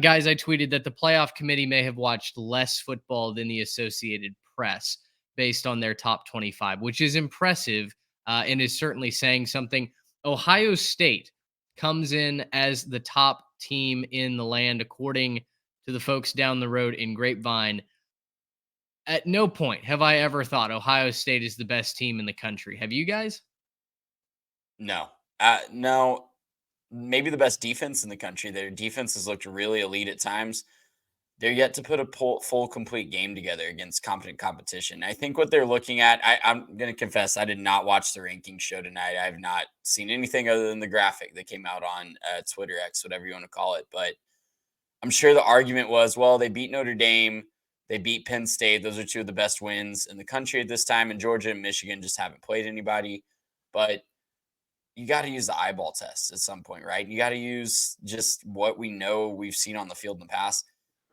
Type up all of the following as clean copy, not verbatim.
Guys, I tweeted that the playoff committee may have watched less football than the Associated Press based on their top 25, which is impressive and is certainly saying something. Ohio State comes in as the top team in the land, according to the folks down the road in Grapevine. At no point have I ever thought Ohio State is the best team in the country. Have you guys? No. No, maybe the best defense in the country. Their defense has looked really elite at times. They're yet to put a full complete game together against competent competition. I think what they're looking at, I'm going to confess, I did not watch the rankings show tonight. I have not seen anything other than the graphic that came out on Twitter X, whatever you want to call it. But I'm sure the argument was, well, they beat Notre Dame, they beat Penn State. Those are two of the best wins in the country at this time. And Georgia and Michigan just haven't played anybody. But you got to use the eyeball test at some point, right? You got to use just what we know we've seen on the field in the past.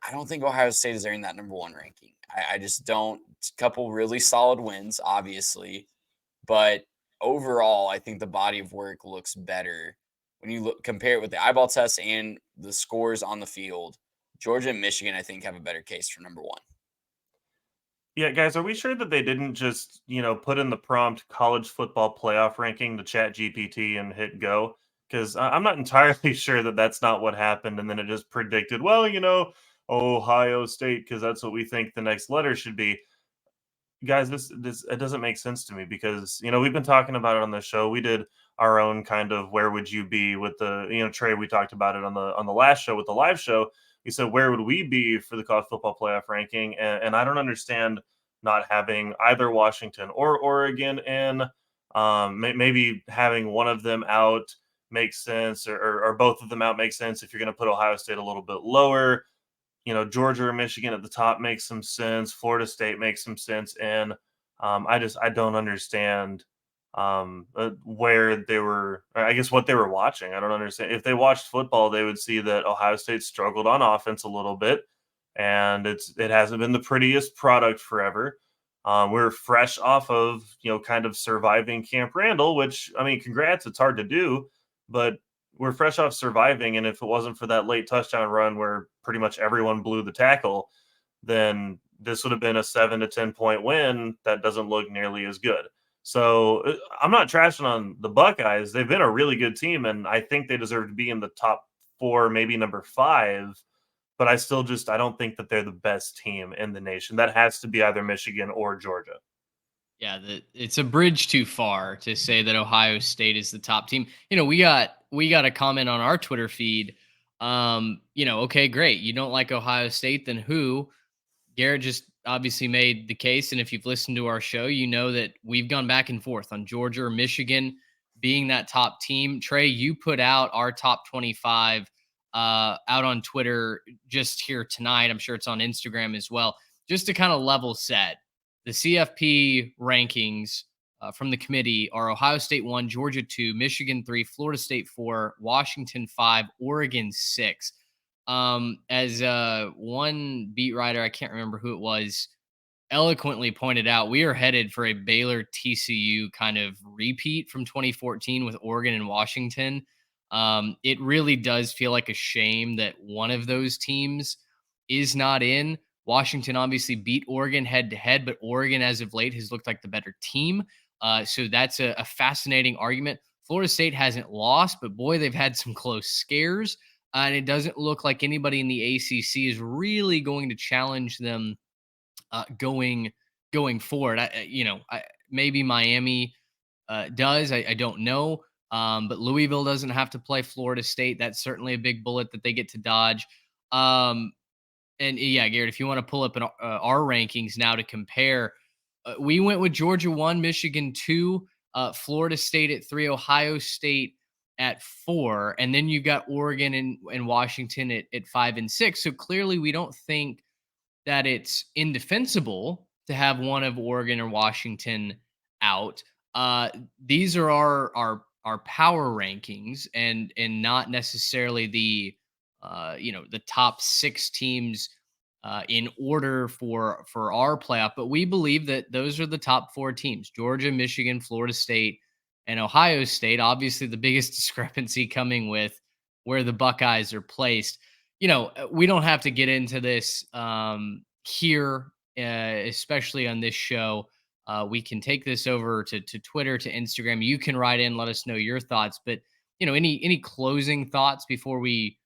I don't think Ohio State is earning that number one ranking. I just don't. A couple really solid wins, obviously, but overall, I think the body of work looks better when you compare it with the eyeball test and the scores on the field. Georgia and Michigan, I think, have a better case for number one. Yeah, guys, are we sure that they didn't just, put in the prompt college football playoff ranking to Chat GPT and hit go? Because I'm not entirely sure that that's not what happened. And then it just predicted, well, Ohio State, because that's what we think the next letter should be. Guys, this it doesn't make sense to me because we've been talking about it on the show. We did our own kind of where would you be with the Trey. We talked about it on the last show with the live show. We said where would we be for the college football playoff ranking, and I don't understand not having either Washington or Oregon in. Maybe having one of them out makes sense, or both of them out makes sense if you're going to put Ohio State a little bit lower. Georgia or Michigan at the top makes some sense. Florida State makes some sense. And I don't understand where they were, I guess what they were watching. I don't understand. If they watched football, they would see that Ohio State struggled on offense a little bit. And it hasn't been the prettiest product forever. We're fresh off of, kind of surviving Camp Randall, which, I mean, congrats, it's hard to do. But we're fresh off surviving, and if it wasn't for that late touchdown run where pretty much everyone blew the tackle, then this would have been a 7 to 10 point win. That doesn't look nearly as good. So I'm not trashing on the Buckeyes. They've been a really good team, and I think they deserve to be in the top four, maybe number five. But I don't think that they're the best team in the nation. That has to be either Michigan or Georgia. Yeah, it's a bridge too far to say that Ohio State is the top team. We got a comment on our Twitter feed. Okay, great. You don't like Ohio State, then who? Garrett just obviously made the case, and if you've listened to our show, you know that we've gone back and forth on Georgia or Michigan being that top team. Trey, you put out our top 25 out on Twitter just here tonight. I'm sure it's on Instagram as well, just to kind of level set. The CFP rankings from the committee are Ohio State 1, Georgia 2, Michigan 3, Florida State 4, Washington 5, Oregon 6. As one beat writer, I can't remember who it was, eloquently pointed out, we are headed for a Baylor TCU kind of repeat from 2014 with Oregon and Washington. It really does feel like a shame that one of those teams is not in. Washington obviously beat Oregon head to head, but Oregon as of late has looked like the better team. So that's a fascinating argument. Florida State hasn't lost, but boy, they've had some close scares. And it doesn't look like anybody in the ACC is really going to challenge them going forward. Maybe Miami does. I don't know. But Louisville doesn't have to play Florida State. That's certainly a big bullet that they get to dodge. And yeah, Garrett, if you want to pull up our rankings now to compare, we went with Georgia 1, Michigan 2, Florida State at 3, Ohio State at 4, and then you've got Oregon and Washington at 5 and 6. So clearly, we don't think that it's indefensible to have one of Oregon or Washington out. These are our power rankings, and not necessarily the the top 6 teams in order for our playoff. But we believe that those are the top 4 teams: Georgia, Michigan, Florida State, and Ohio State. Obviously, the biggest discrepancy coming with where the Buckeyes are placed. we don't have to get into this here, especially on this show. We can take this over to Twitter, to Instagram. You can write in, let us know your thoughts. But any closing thoughts before we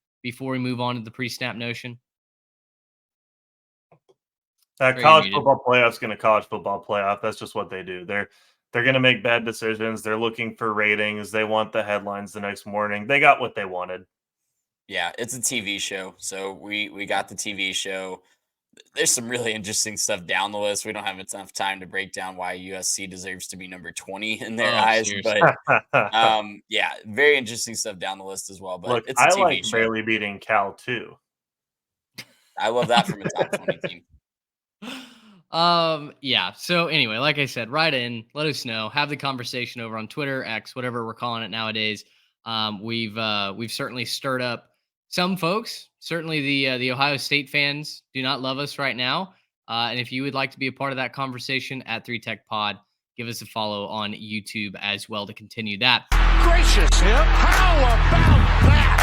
move on to the pre-snap notion? College football playoff's going to college football playoff. That's just what they do. They're going to make bad decisions. They're looking for ratings. They want the headlines the next morning. They got what they wanted. Yeah, it's a TV show. So we got the TV show. There's some really interesting stuff down the list. We don't have enough time to break down why USC deserves to be number 20 in their eyes. Seriously. But yeah, very interesting stuff down the list as well. But look, it's a TV like show. barely beating Cal too. I love that from a top 20 team. Yeah. So anyway, like I said, write in, let us know, have the conversation over on Twitter, X, whatever we're calling it nowadays. We've certainly stirred up some folks. Certainly the Ohio State fans do not love us right now. And if you would like to be a part of that conversation at 3Tech Pod, give us a follow on YouTube as well to continue that. Gracious him. How about that?